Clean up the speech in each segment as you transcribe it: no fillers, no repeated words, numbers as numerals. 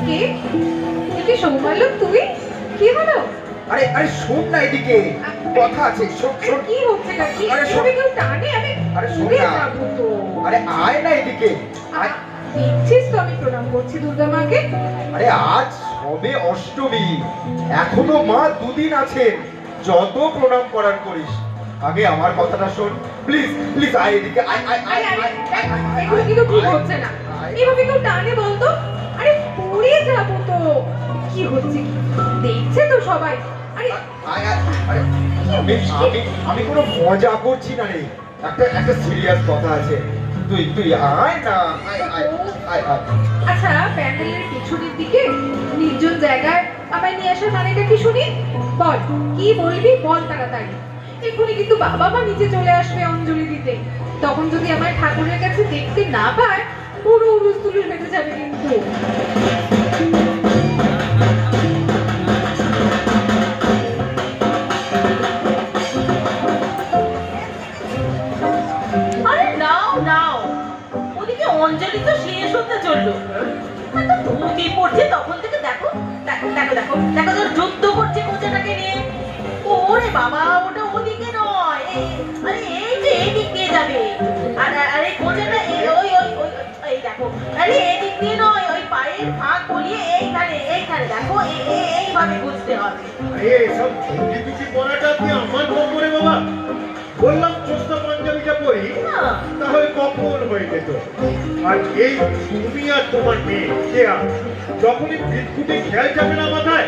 কে একে সৌমাল্য তুমি? কি হলো? আরে আরে শোন না, এদিকে কথা আছে। শোন শোন। কি হচ্ছে না? কি আরে সবে কেউ টানে? আমি আরে শোন উড়ে না। যাবো তো। আরে আয় না এদিকে আয়। দেখছিস তো আমি প্রণাম করছি দুর্গা মাকে। আরে আজ সবে অষ্টমী, এখনো মা দুদিন আছেন, যত প্রণাম করার করিস। আগে আমার কথাটা শোন, প্লিজ প্লিজ আয় এদিকে আয় আয় আয় আরে আয় আয় এগুলো কিন্তু ঠিক হচ্ছে না। এভাবে কেউ টানে বলতো? আরে পড়ে যাবো তো। কি হচ্ছে কি? দেখছে তো সবাই। আরে আয় আয়। আরে আমি আমি আমি কোনো মজা করছি না রে, একটা একটা সিরিয়াস কথা আছে। তুই তুই আয় না, আয় আয় আয় আয়। আচ্ছা, প্যান্ডেলের পিছনের দিকে নির্জন জায়গায় আমায় নিয়ে আসার মানেটা কি শুনি? বল, কি বলবি বল তাড়াতাড়ি। এক্ষুনি কিন্তু বাবা মা নিচে চলে আসবে অঞ্জলি দিতে। তখন যদি আমার ঠাকুরের কাছে দেখতে না পায়, পুরো উরুস তুলুস বেঁধে যাবে কিন্তু। আরে নাও নাও, ওদিকে অঞ্জলি তো শেষ হতে চললো। তো ধুতি পড়ছে তখন থেকে, দেখো দেখো দেখো দেখো দেখো, তোর যুদ্ধ করছে কোচাটাকে নিয়ে। ওরে বাবা, ওটা ওদিকে নয়, আরে এই যে এদিক দিয়ে যাবে। আর আরে কোচাটা ওই ওই ওই এই দেখো, আরে এদিক দিয়ে নয়, ওই পায়ের ফাঁক বলিয়ে এইখানে এইখানে দেখো, এইভাবে বুঝতে হবে। আরে এসব ধুতি টুতি পরাটা কি আমার কোমরে বাবা? বললাম চোস্তা পাঞ্জাবিটা পরি, তাহলে কখন হয়ে যেত। আর এই তুমি আর তোমার মেয়ে কে আর যখনই বিদ্যুতে খেয়াল যাবে না মাথায়,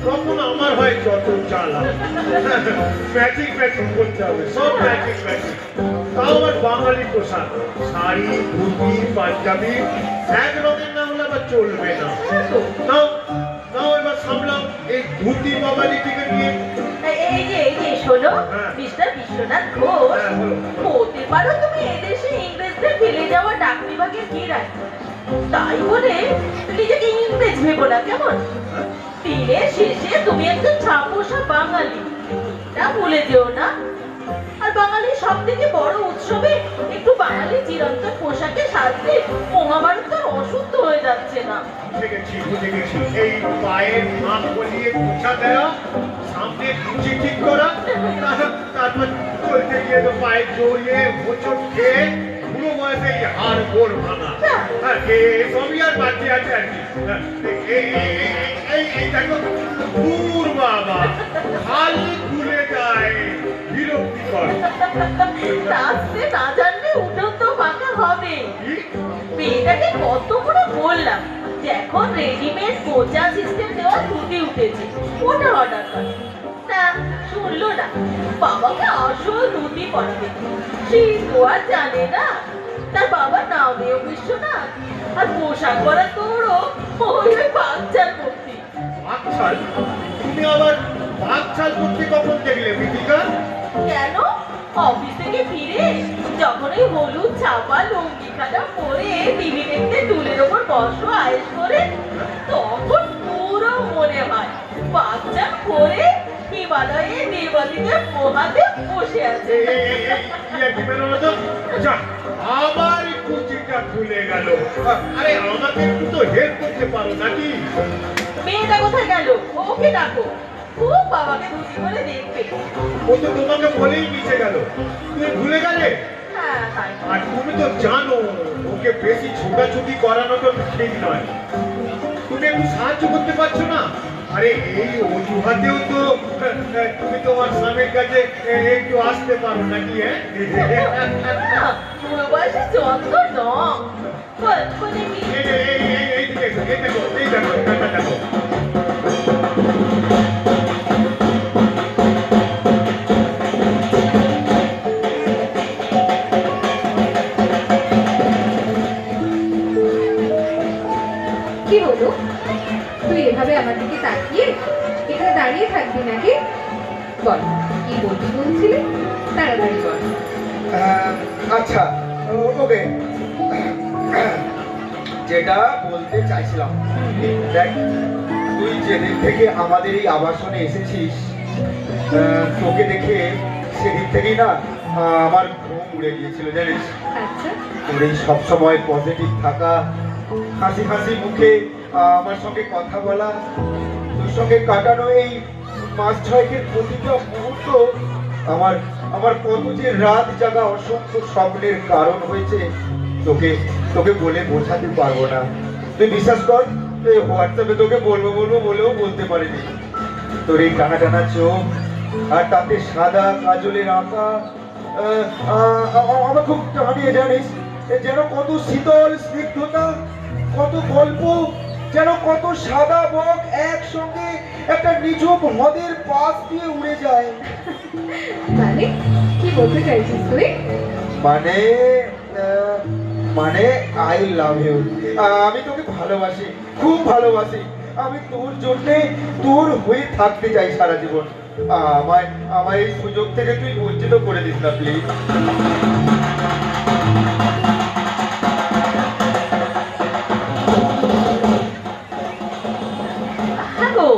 তখন আমার হয় যত জ্বালা। ম্যাচিং ম্যাচিং করতে হবে, সব ম্যাচিং ম্যাচিং। তাও আবার বাঙালি পোশাক, শাড়ি ধুতি পাঞ্জাবি এক রঙের না হলে আবার চলবে না। নাও নাও এবার সামলাও এই ধুতি বাঙালিটিকে নিয়ে। এই যে শোনো, হ্যাঁ। মিস্টার বিশ্বনাথ ঘোষ, হ্যাঁ, বলো। হতে পারো তুমি এদেশে ইংরেজদের ফেলে যাওয়া ডাক বিভাগের কিরাই, তাই বলে নিজেকে ইংরেজ ভেবো না কেমন? দিনের শেষে তুমি একজন ছাপোষা বাঙালি, তা ভুলে যেও না। আর বাঙালির সব থেকে বড় উৎসবে একটু বাঙালি চিরন্তন পোশাকে সাজলে মহাভারত তো অশুদ্ধ হয়ে যাচ্ছে না। বুঝে গেছি। এই পায়ের ফাঁক বলিয়ে পোছা দেওয়া, সামনে কুচি ঠিক করা, তারপর চলতে গিয়ে তো পায়ে জড়িয়ে হোঁচট খেয়ে পুরো বয়সে এই হাড় গোড় ভাঙা। হ্যাঁ, সবই আর বাকি আছে আর কি। হ্যাঁ, এই দেখো, দূর বাবা, খালি খুলে যায়, বিরক্তিকর। নাচতে না জানলে উঠোন তো ফাঁকা হবে। মেয়েটাকে কত করে বললাম যে এখন রেডিমেড কোচা সিস্টেম দেওয়া ধুতি উঠেছে, ওটা অর্ডার কর। না, শুনলো না, বাবাকে আসল ধুতি পরাবে। সে তো আর জানে না তার বাবার নাম নেও বিশ্বনাথ, আর পোশাক পরা তোরও ওই বাচ্চার ভর্তি। বাকছাল? তুমি আবার বাকছাল করতে কখন দেখলে বিদিকা? কেন? অফিস থেকে ফিরে যখন ওই হলুদ ছাপা লুঙ্গি খাটা পরে টিভি দেখতে টুলের ওপর বসো আয়েশ করে, তখন পুরো মনে হয় বাচ্চা করে হিমালয়ে নির্বাচিত পোহাতে বসে আছে। আবার কুচিটা খুলে গেল। আরে আমাকে একটু তো হেল্প করতে পারো নাকি? মেয়েটা কোথায় গেল? ওকে ডাকো, খুব বাবাকে খুশি করে দেখবে। ও তো তোমাকে বলেই নিচে গেল, তুমি ভুলে গেলে? হ্যাঁ তাই। আর তুমি তো জানো ওকে বেশি ছোটাছুটি করানো তো ঠিক নয়। তুমি একটু সাহায্য করতে পারছো না? আরে এই অজুহাতেও তো তুমি তোমার স্বামীর কাছে একটু আসতে পারো নাকি? হ্যাঁ, বুড়ো বয়সে যত্ন নয়। বল, কোথায় কি? এই দেখো, এই দেখো, এটা দেখো। কি হলো? তুই এভাবে আমার দিকে তাকিয়ে এখানে দাঁড়িয়ে থাকবি নাকি? বল, কি বলবি বলছিলি? তাড়াতাড়ি বল। আচ্ছা, ওকে, যেটা বলতে চাইছিলাম, দেখ, তুই যেদিন থেকে আমাদের এই আবাসনে এসেছিস, তোকে দেখে সেদিন থেকেই না আমার ঘুম উড়ে গিয়েছিল জানিস। আচ্ছা, তোর এই সবসময় পজিটিভ থাকা, হাসি হাসি মুখে আমার সঙ্গে কথা বলা, তোর সঙ্গে কাটানো এই মাস ছয়েকের প্রতিটা মুহূর্ত আমার আমার কত যে রাত জাগা অসংখ্য স্বপ্নের কারণ হয়েছে, তোকে তোকে বলে বোঝাতে পারবো না। তুই বিশ্বাস কর, হোয়াটসঅ্যাপে তোকে বলবো বলবো বলেও বলতে পারিনি। তোর এই টানা টানা চোখ আর তাতে সাদা কাজলের আঁকা আমার খুব টানিয়ে, জানিস, যেন কত শীতল স্নিগ্ধতা, কত গল্প, যেন কত সাদা বক একসঙ্গে একটা নিঝুম হ্রদের পাশ দিয়ে উড়ে যায়। মানে কি বলতে চাইছিস তুই? মানে মানে আই লাভ ইউ। আমি তোকে ভালোবাসি, খুব ভালোবাসি। আমি তোর জন্যে তোর হয়ে থাকতে চাই সারা জীবন। আমায় আমায় এই সুযোগ থেকে তুই বঞ্চিত করে দিস না প্লিজ। হ্যাঁ গো,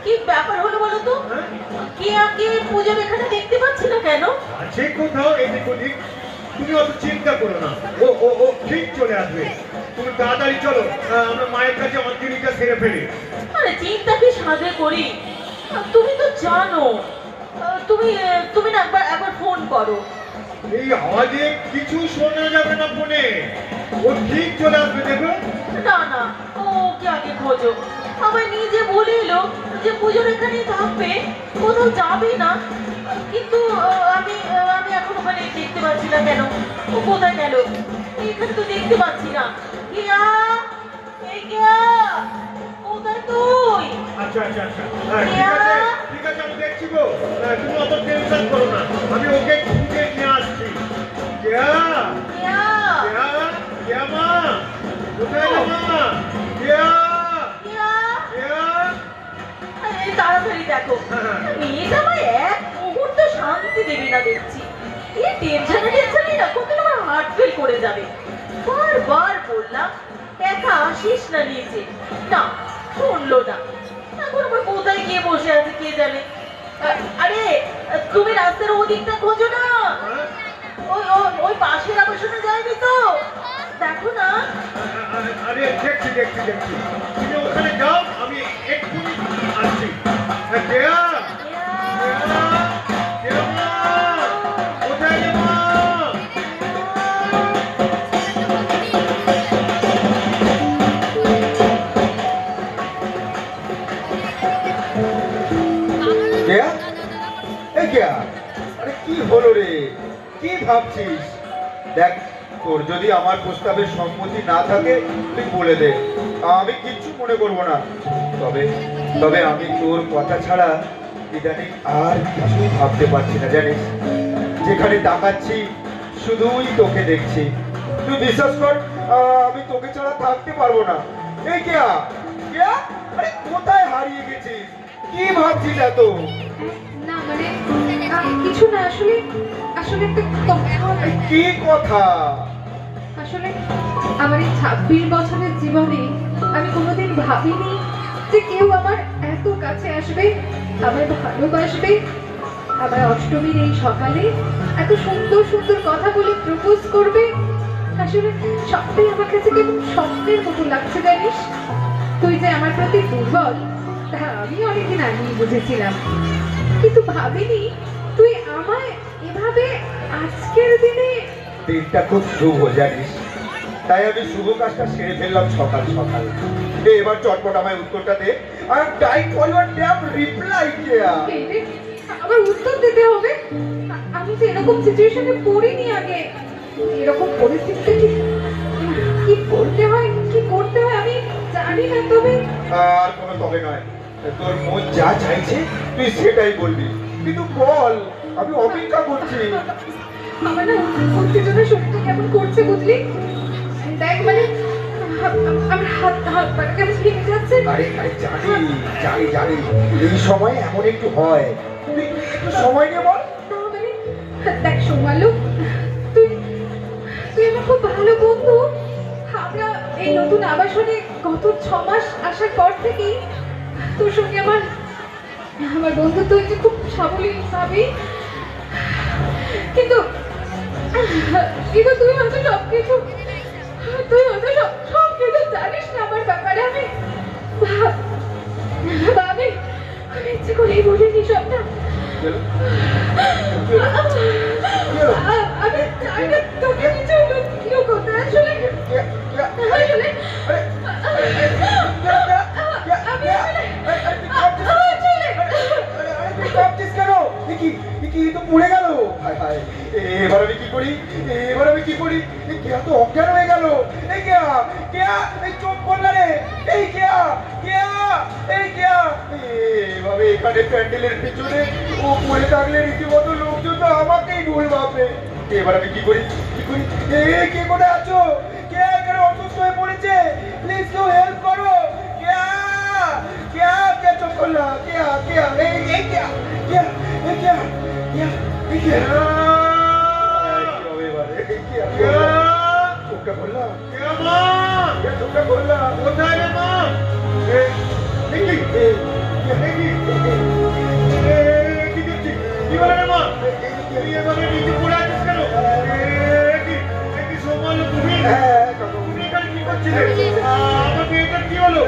কি ব্যাপার হলো বলো তো? কে আগে পূজার এখানে দেখতে পাচ্ছি না কেন? আছে কোথাও এদিক ওদিক। তুমি অত চিন্তা করো না, ও ও ও ঠিক চলে আসবে। তুমি তাড়াতাড়ি চলো, আমরা মায়ের কাছে আমার জিনিসটা সেরে ফেলি। আরে চিন্তা কি সাধে করি? তুমি তো জানো, তুমি না একবার ফোন করো। এই আওয়াজে কিছু শোনা যাবে না ফোনে। ও ঠিক চলে আসবে, দেখো। না না, ওকে আগে খোঁজো। আমায় নিজে বলিল যে পুজোর এখানেই থাকবে, কোথাও যাবে না। কিন্তু আমি আমি এখন ওখানে দেখতে পাচ্ছি না কেন। ও কোথায় গেল? এখানে তো দেখতে পাচ্ছি না। কেয়া, এই কেয়া, কোথায় তুই? আচ্ছা আচ্ছা আচ্ছা, ঠিক আছে আমি দেখছি গো। তুমি অত টেনশন করো না, আমি ওকে খুঁজে নিয়ে আসছি। কেয়া, কেয়া, কেয়া, কেয়া মা, কোথায় রে মা? কেয়া, কেয়া, কেয়া। এই তাড়াতাড়ি দেখো। মেয়েটা আমায় এক মুহূর্ত শান্তি দেবে না দেখছি। এই টেনশনে না কত আমার হার্ট ফেল করে যাবে। বারবার বললাম একা আসিস না নিচে, না শুনলো না। এখন আবার কোথায় গিয়ে বসে আছে কে জানে। আরে তুমি রাস্তার ওদিকটা খোঁজো না, ওই ওই পাশের আবাসনে যায়নি তো, দেখো না। আরে দেখছি দেখছি দেখছি, তুমি ওখানে যাও, আমি এক্ষুনি আসছি। কেয়া, কেয়া, কেয়া মা, কোথায় রে মা? কেয়া, এই কেয়া, আরে কি হলো রে? কি ভাবছিস? দেখ, তোর যদি আমার প্রস্তাবে সম্মতি না থাকে তুই বলে দে, আমি কিচ্ছু মনে করবো না। তবে তবে আমি তোর কথা ছাড়া ইদানিং আর কিছু ভাবতে পারছি না, জানিস। যেখানে তাকাচ্ছি শুধুই তোকে দেখছি। তুই বিশ্বাস কর, আমি তোকে ছাড়া থাকতে পারবো না। এই কেয়া, কেয়া, আরে কোথায় হারিয়ে গেছিস? কি ভাবছিস এত? না মানে কিছু না, আসলে আসলে একটা কথা। কি কথা? আসলে আমার এই 26 বছরের জীবনে আমি কোনোদিন ভাবিনি যে কেউ আমার এত কাছে আসবে, আমার ভালোবাসবে, আমার অষ্টমীর এই সকালে এত সুন্দর সুন্দর কথা বলে প্রপোজ করবে। আসলে সবটাই আমার কাছে কেমন স্বপ্নের মতো লাগছে, জানিস। তুই যে আমার প্রতি দুর্বল তা আমি অনেকদিন আগেই বুঝেছিলাম, কিন্তু ভাবিনি তুই আমায় এভাবে আজকের দিনে। দিনটা খুব শুভ, জানিস, তাই আমি শুভ কাজটা সেরে ফেললাম সকাল সকাল। এবার চটপট আমায় উত্তরটা দে। I am dying for your damn reply. Keya, এই রে, আবার উত্তর দিতে হবে। আমি তো এরকম সিচুয়েশনে পড়িনি আগে। এরকম পরিস্থিতিতে কি বলতে হয়, কি করতে হয় আমি জানি না। তবে আর কোনো তবে নয়, তোর মন যা চাইছে তুই সেটাই বলবি, কিন্তু বল, আমি অপেক্ষা করছি। আমার না উত্তেজনা শরীরটা কেমন করছে বুঝলি। দেখ মানে আমার হাত হাত পা কেমন ভেঙে যাচ্ছে। আরে আরে জানি জানি জানি, এই সময় এমন একটু হয়। তুই একটু সময় নিয়ে বল। না মানে দেখ সোমালু, তুই তুই আমার খুব ভালো বন্ধু। আমরা এই নতুন আবাসনে গত 6 মাস আসার পর থেকেই তোর সঙ্গে আমার আমার বন্ধুত্ব হয়েছে খুব সাবলীল ভাবে। কিন্তু কিন্তু তুই হয়তো সবকিছু, তুই হয়তো সব তুই তো জানিস না আমার ব্যাপারে আমি আমি ইচ্ছে করেই বলিনি সবটা। আমি চাই না তোকে কিছু লুকোতে। আসলে আসলে আমি পড়ে গেল। এবার আমি কি করি, এবার আমি কি করি? কেয়া তো অজ্ঞান হয়ে গেল। এই কেয়া, কেয়া, এই চোখ করলা রে। এই কেয়া, কেয়া, এই কেয়া। এভাবে এখানে প্যান্ডেলের পিছনে ও পড়ে থাকলে রীতিমতো লোকজন তো আমাকেই ভুল ভাববে। এবার আমি কি করি, কি করি? কে কোথায় আছো? কে এখানে অসুস্থ হয়ে পড়েছে? প্লিজ কেউ হেল্প করো। কেয়া, কেয়া, কে চোখ করলা? কেয়া, কেয়া, এই কেয়া, কেয়া, এই কেয়া, কেয়া, এই কেয়া। চোখটা করলাম, চোখটা করলাম। কোথায় রে মা? কি বলে রে মা? তুই এভাবে নিচে পড়ে আছিস কেন? কি সোমালো তুমি? তুমি এখানে কি করছিলে? আমার মেয়েটার কি হলো?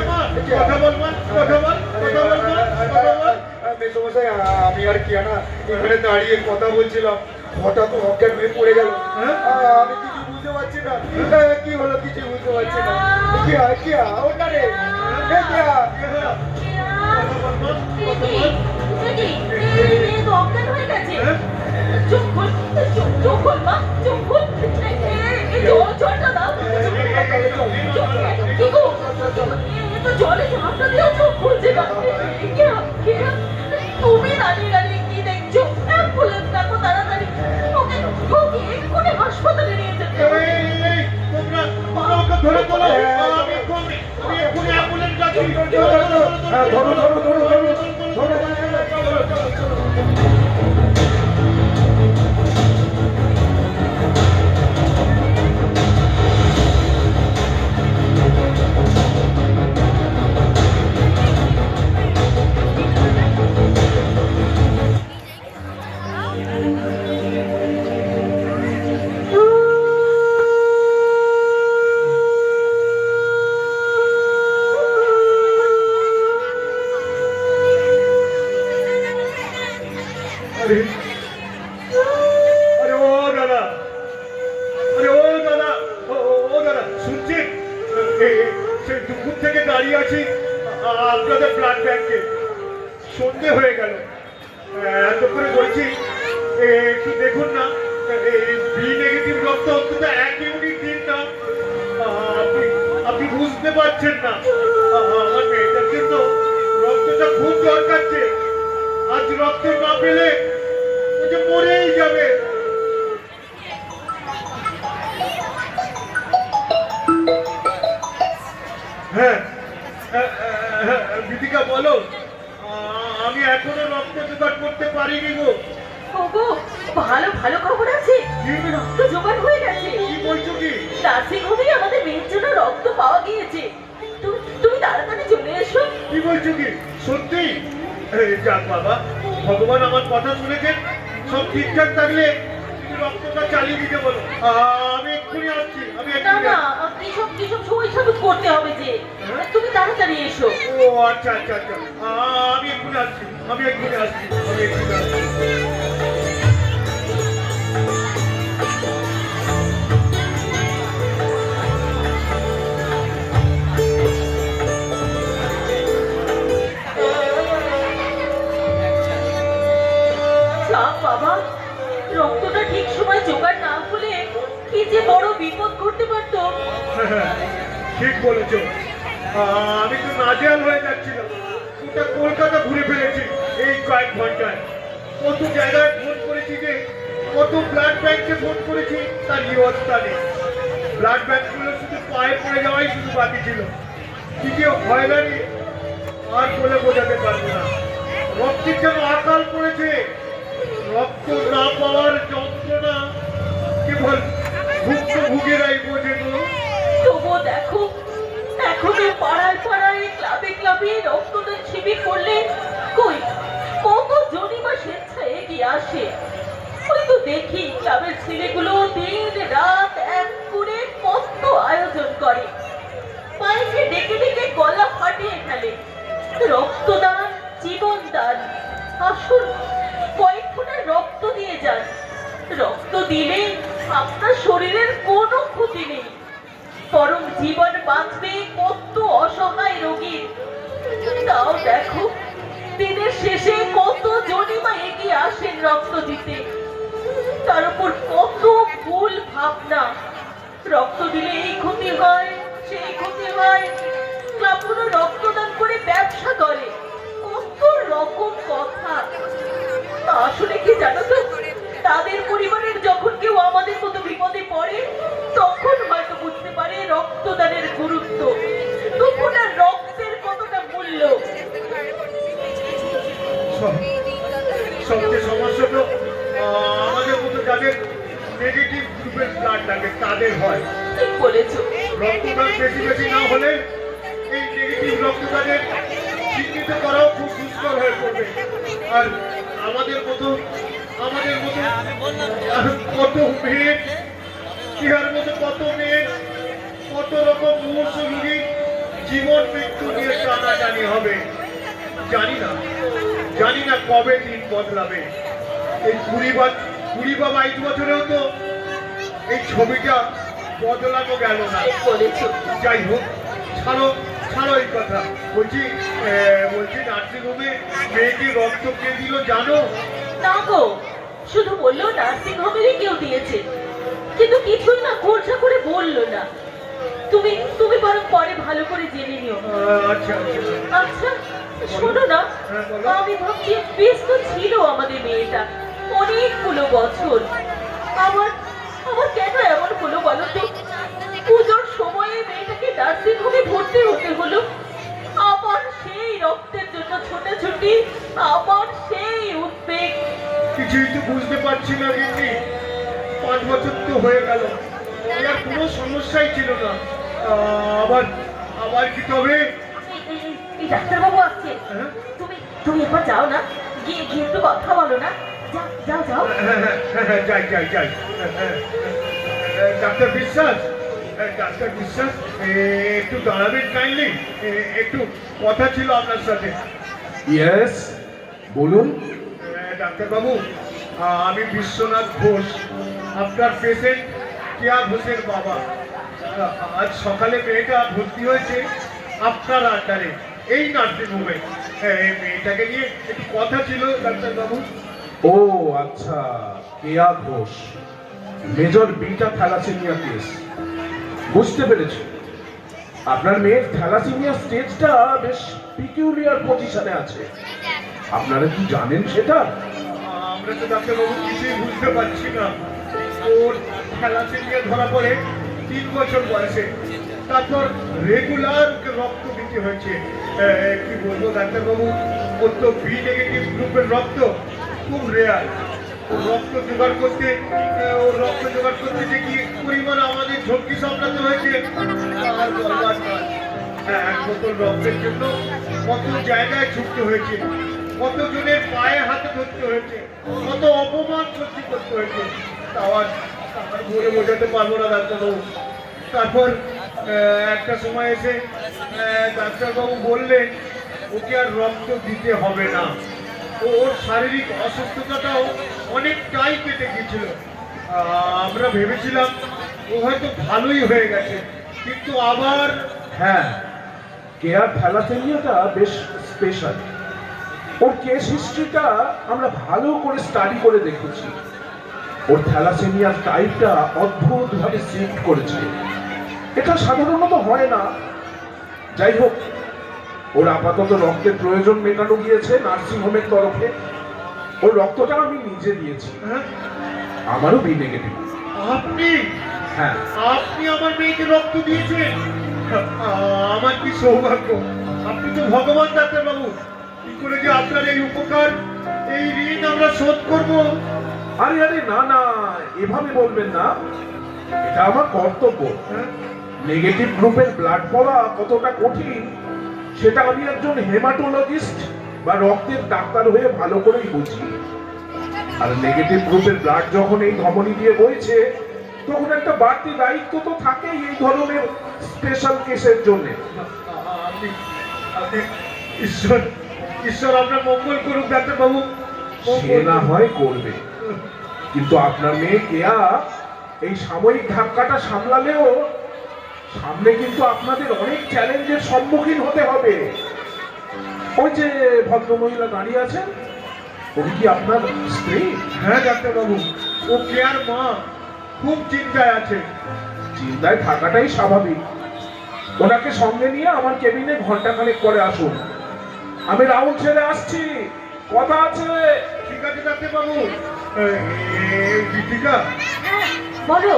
মা কথা বল, মা কথা বল, কথা বল, মা কথা বল। মেসোমশাই, আমি আর কি না এখানে দাঁড়িয়ে কথা বলছিলাম, হঠাৎ অজ্ঞান হয়ে পড়ে গেল। আমি কিছু বুঝতে পারছি না কি হলো, কিছু বুঝতে পারছি না। কে ওটা রে? অজ্ঞান হয়ে গেছে। চোখ খোল, চোখ খোল মা, চোখ খোল। জলটা দাও। কি গো, জলে ঝাঁপটা দিয়েও চোখ খুলছে না। তুমি দাঁড়িয়ে দাঁড়িয়ে কি দেখছো? অ্যাম্বুলেন্স ডাকো তাড়াতাড়ি। ওকে এক্ষুনি হাসপাতালে নিয়ে যেতে হবে। তোমরা ওকে ধরে তোলো। আমি এক্ষুনি অ্যাম্বুলেন্স ডাকছি। আরে ও দাদা, আরে ও দাদা, ও দাদা শুনছেন? সে দুপুর থেকে দাঁড়িয়ে আছি আপনাদের ব্লাড ব্যাংকে। সন্ধে হয়ে গেল, এত করে বলছি একটু দেখুন না, বি নেগেটিভ রক্ত অন্তত 1 ইউনিট দিন না। আপনি বুঝতে পারছেন না, আমার মেয়েটার জন্য রক্তটা খুব দরকার। আজ রক্ত না পেলে ও যে মরেই যাবে। হ্যাঁ, দীপিকা বলো, আমি এখনো রক্ত জোগাড় করতে পারিনি গো। ওগো, ভালো ভালো খবর আছে, রক্ত জোগাড় হয়ে গেছে। কি বলছো কি? নার্সিং হোমে আমাদের মেয়ের জন্য রক্ত পাওয়া গিয়েছে। তুমি তাড়াতাড়ি চলে এসো। কি বলছো কি? সত্যি? যাক বাবা, ভগবান আমার কথা শুনেছেন। সব ঠিকঠাক থাকলে তুমি রক্তটা চালিয়ে দিতে বলো। আমি এক্ষুনি আসছি, আমি না এক্ষুনি না, আসছি। কিসব সময় সাবুত করতে হবে যে। তুমি তাড়াতাড়ি এসো। ও আচ্ছা আচ্ছা আচ্ছা, আমি এক্ষুনি আসছি, আমি এক্ষুনি আসছি, আমি এক্ষুনি আসছি। বাবা, রক্তটা ঠিক সময় জোগাড় না হলে কি যে বড় বিপদ ঘটতে পারতো। ঠিক বলেছো, আমি তো নাজেহাল হয়ে যাচ্ছিলাম। গোটা কলকাতা ঘুরে ফেলেছি এই কয়েক ঘন্টায়। কত জায়গায় ফোন করেছি, যে কত ব্লাড ব্যাংকে ফোন করেছি, তার ব্যবস্থা নেই। ব্লাড ব্যাংকগুলো শুধু পায়ে পড়ে যাওয়াই শুধু বাকি ছিল। কি যে হয়রানি আর বলে বোঝাতে পারবো না। রক্তের যেন আকাল পড়েছে। রক্ত না পাওয়ার যন্ত্রণা কেবল ভুক্তভোগীরাই বোঝে গো। তবুও দেখো, এখনো পাড়ায় পাড়ায় ক্লাবে ক্লাবে রক্তদান শিবির করলে কই কতজনই বা স্বেচ্ছায় এগিয়ে আসে। ওই তো দেখি ক্লাবের ছেলেগুলো দিন রাত এক করে করে, মায়েকে ডেকে ডেকে গলা ফাটিয়ে ফেলে। রক্তদান জীবনদান, আসুন কয়েক ফোঁটা রক্ত দিয়ে যান। রক্ত দিলে আপনার শরীরের কোনো ক্ষতি নেই, বরং জীবন বাঁচবে কত অসহায় রোগীর। তাও দেখো, দিনের শেষে কত জনই বা এগিয়ে আসেন রক্ত দিতে, তার উপর কত ভুল ভাবনা। রক্ত দিলে এই ক্ষতি হয়, সেই ক্ষতি হয়, ক্লাবগুলো রক্তদান করে ব্যবসা করে, কত রকম কথা। আসলে কি জানো তো, তাদের পরিবারের যখন কেউ আমাদের মতো বিপদে পড়ে, তখন হয়তো বুঝতে পারে রক্তদানের গুরুত্ব, তখন আর রক্তের কতটা মূল্য। সবচেয়ে সমস্যা তো আমাদের মতো যাদের নেগেটিভ গ্রুপের ব্লাড লাগে তাদের হয়। ঠিক বলেছো। রক্তদান বেশি বেশি না হলে এই নেগেটিভ রক্তদানের চিহ্নিত করাও খুব দুষ্কর হয়ে পড়বে। আর আমাদের মতো কত মেয়ে, ইহার মতো কত মেয়ে, কত রকম মুহূর্ত রুগী জীবন মৃত্যু নিয়ে টানাটানি হবে। জানি না কবে দিন বদলাবে। এই 20 বা 22 বছরেও তো এই ছবিটা বদলানো গেল না। ঠিক বলেছো। যাই হোক, ছাড়ো এই কথা। বলছি নার্সিং হোমে মেয়েকে রক্ত কে দিল জানো? না গো, শুধু বললো নার্সিং হোমেরই কেউ দিয়েছে, কিন্তু কিছুই না খোঁজা করে বললো না। তুমি বরং পরে ভালো করে জেনে নিও। আচ্ছা আচ্ছা শোনো না, হ্যাঁ, বলো। আমি ভাবছি বেশ তো ছিল আমাদের মেয়েটা অনেকগুলো বছর, আমার কেন এমন হলো বলো তো? পুজোর সময়ে মেয়েটাকে নার্সিং হোমে ভর্তি হতে হলো, আবার সেই রক্তের জন্য ছোটাছুটি, আবার সেই উদ্বেগ। কিছুই তো বুঝতে পারছি না কিন্তু 5 বছর তো হয়ে গেল, আর কোনো সমস্যাই ছিল না। আবার কি তবে? এই ডাক্তারবাবু আসছে, হ্যাঁ? তুমি একবার যাও না, গিয়ে একটু কথা বলো না। যাও। হ্যাঁ, যাই। ডাক্তার বিশ্বাস, একটু দাঁড়াবেন কাইন্ডলি, একটু কথা ছিল আপনার সাথে। ইয়েস, বলুন। ডাক্তারবাবু, আমি বিশ্বনাথ ঘোষ, আপনার পেশেন্ট কেয়া ঘোষের বাবা। আজ সকালে মেয়েটা ভর্তি হয়েছে আপনার আন্ডারে এই নার্সিং হোমে। এই মেয়েটাকে নিয়ে একটু কথা ছিল ডাক্তারবাবু। ও আচ্ছা, Keya Ghosh, major beta thalassaemia case. বুঝতে পেরেছি। আপনার মেয়ের থ্যালাসেমিয়া স্টেজটা বেশ পিকিউলিয়ার পজিশনে আছে। আপনারা কি জানেন সেটা? আমরা তো ডাক্তারবাবু কিছুই বুঝতে পারছি না। ওর থ্যালাসেমিয়া ধরা পড়ে 3 বছর বয়সে, তারপর রেগুলার রক্ত দিতে হয়েছে। কি বলবো ডাক্তারবাবু, ওর তো বি নেগেটিভ গ্রুপের রক্ত খুব রেয়ার। রক্ত জোগাড় করতে যে কি পরিমাণ আমাদের ঝক্কি সামলাতে হয়েছে আর বলবার নয়। 1 বোতল রক্তের জন্য কত জায়গায় ছুটতে হয়েছে, কত জনের পায়ে হাতে ধরতে হয়েছে, কত অপমান সহ্য করতে হয়েছে। তার বলে বোঝাতে পারবো না ডাক্তারবাবু। তারপর একটা সময় এসে ডাক্তারবাবু বললেন ওকে আর রক্ত দিতে হবে না। ওর শারীরিক অসুস্থতাটাও অনেকটাই কেটে গিয়েছিল। আমরা ভেবেছিলাম ও হয়তো ভালোই হয়ে গেছে, কিন্তু আবার হ্যাঁ, কেয়ার থ্যালাসেমিয়াটা বেশ স্পেশাল। ওর কেস হিস্ট্রিটা আমরা ভালো করে স্টাডি করে দেখেছি। ওর থ্যালাসেমিয়ার টাইপটা অদ্ভুতভাবে শিফট করেছে। এটা সাধারণত হয় না। যাই হোক, ওর আপাতত রক্তের প্রয়োজন মেটানো গিয়েছে নার্সিং হোমের তরফে। ওর রক্তটা আমি নিজে দিয়েছি। হ্যাঁ, আমারও বি নেগেটিভ। হ্যাঁ, আপনি আমার মেয়েকে রক্ত দিয়েছেন। আমার কি সৌভাগ্য! আপনি তো ভগবান ডাক্তারবাবু। কি করে যে আপনার এই উপকার, এই ঋণ আমরা শোধ করবো। আরে না, এভাবে বলবেন না। এটা আমার কর্তব্য। হ্যাঁ? নেগেটিভ গ্রুপের ব্লাড পাওয়া কতটা কঠিন সেটা আমি একজন হেমাটোলজিস্ট বা রক্তের ডাক্তার হয়ে ভালো করেই বুঝি। আর নেগেটিভ গ্রুপের ব্লাড যখন এই ধমনী দিয়ে বইছে, তখন একটা বাড়তি দায়িত্ব তো থাকেই এই ধরনের স্পেশাল কেসের জন্য। আপনি আপনি ঈশ্বর ঈশ্বর আপনার মঙ্গল করুক ডাক্তারবাবু। সে না হয় করবে, কিন্তু আপনার মেয়ে কেয়া এই সাময়িক ধাক্কাটা সামলালেও সামনে কিন্তু আপনাদের অনেক চ্যালেঞ্জের সম্মুখীন হতে হবে। ওই যে ভদ্রমহিলা দাঁড়িয়ে আছেন, উনি কি আপনার স্ত্রী? হ্যাঁ ডাক্তারবাবু, ও কেয়ার মা খুব চিন্তায় আছে। চিন্তায় থাকাটাই স্বাভাবিক। ওনাকে সঙ্গে নিয়ে আমার কেবিনে ঘন্টাখানেক পরে আসুন, আমি রাউন্ড ছেড়ে আসছি, কথা আছে। ঠিক আছে ডাক্তারবাবু। দীপিকা, হ্যাঁ, বলো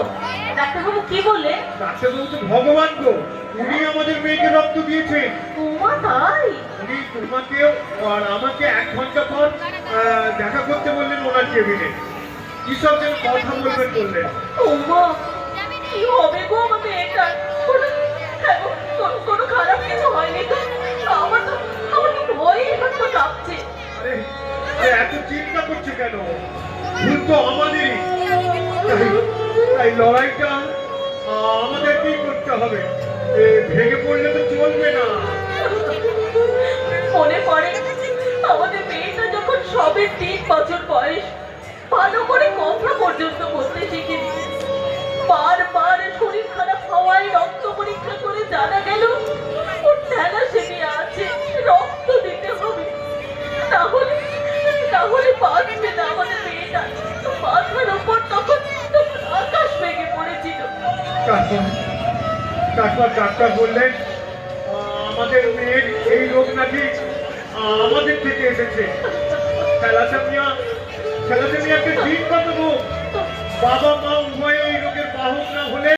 ডাক্তারবাবু কি বললে? ডাক্তারবাবু তো ভগবান গো, উনি আমাদের মেয়েকে রক্ত দিয়েছেন। তোমার তাই? উনি তোমাকেও আর আমাকে 1 ঘন্টা পর দেখা করতে বললেন ওনার কেবিনে। কি সব যেন কথা বলবেন বললেন। ওমা, কি হবে গো আমার মেয়েটার? হ্যাঁ গো, কোনো খারাপ কিছু হয়নি তো? আমার তো ভয়ে একটু কাঁপছে। আরে আরে এত চিন্তা করছে কেন? ভুল তো আমাদেরই। তাই লড়াইটা আমাদেরকেই করতে হবে। ভেঙে পড়লে তো চলবে না। মনে পড়ে আমাদের মেয়েটা যখন সবে 3 বছর বয়স, ভালো করে কথা পর্যন্ত বলতে শিখেনি। বারবার শরীর খারাপ হওয়ায় রক্ত পরীক্ষা করে জানা গেল ওর থ্যালাসেমিয়া আছে, রক্ত দিতে হবে। তাহলে বাঁচবে না আমাদের মেয়েটা। মাথার উপর তখন আকাশ ভেঙে পড়েছিল। তারপর ডাক্তার বললেন আমাদের মেয়ের এই রোগ নাকি আমাদের থেকে এসেছে। থ্যালাসেমিয়া একটা জিনগত রোগ। বাবা মা উভয়